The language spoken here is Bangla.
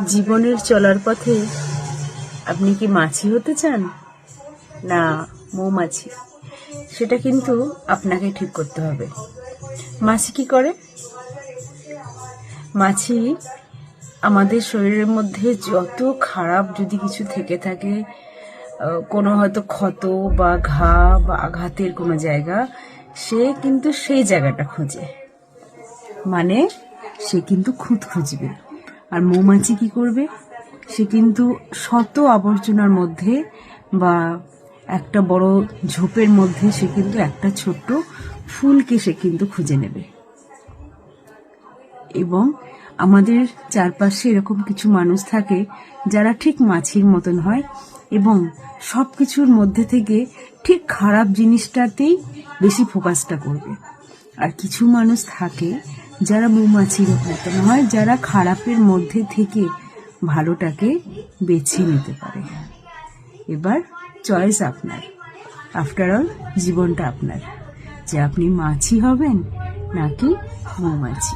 জীবনের চলার পথে আপনি কি মাছি হতে চান না মৌমাছি, সেটা কিন্তু আপনাকে ঠিক করতে হবে। মাছি কি করে? মাছি আমাদের শরীরের মধ্যে যত খারাপ যদি কিছু থেকে থাকে, কোনো হয়তো ক্ষত বা ঘা বা আঘাতের কোনো জায়গা, সে কিন্তু সেই জায়গাটা খোঁজে, মানে সে কিন্তু খুঁত খুঁজবে। আর মৌমাছি কি করবে? সে কিন্তু শত আবর্জনার মধ্যে বা একটা বড় ঝোপের মধ্যে সে কিন্তু একটা ছোট্ট ফুলকে সে কিন্তু খুঁজে নেবে। এবং আমাদের চারপাশে এরকম কিছু মানুষ থাকে যারা ঠিক মাছির মতন হয় এবং সব কিছুর মধ্যে থেকে ঠিক খারাপ জিনিসটাতেই বেশি ফোকাসটা করবে। আর কিছু মানুষ থাকে যারা মৌমাছির মতন হয়, যারা খারাপের মধ্যে থেকে ভালোটাকে বেছে নিতে পারে। এবার চয়েস আপনার। আফটার অল জীবনটা আপনার, যে আপনি মাছি হবেন নাকি মৌমাছি।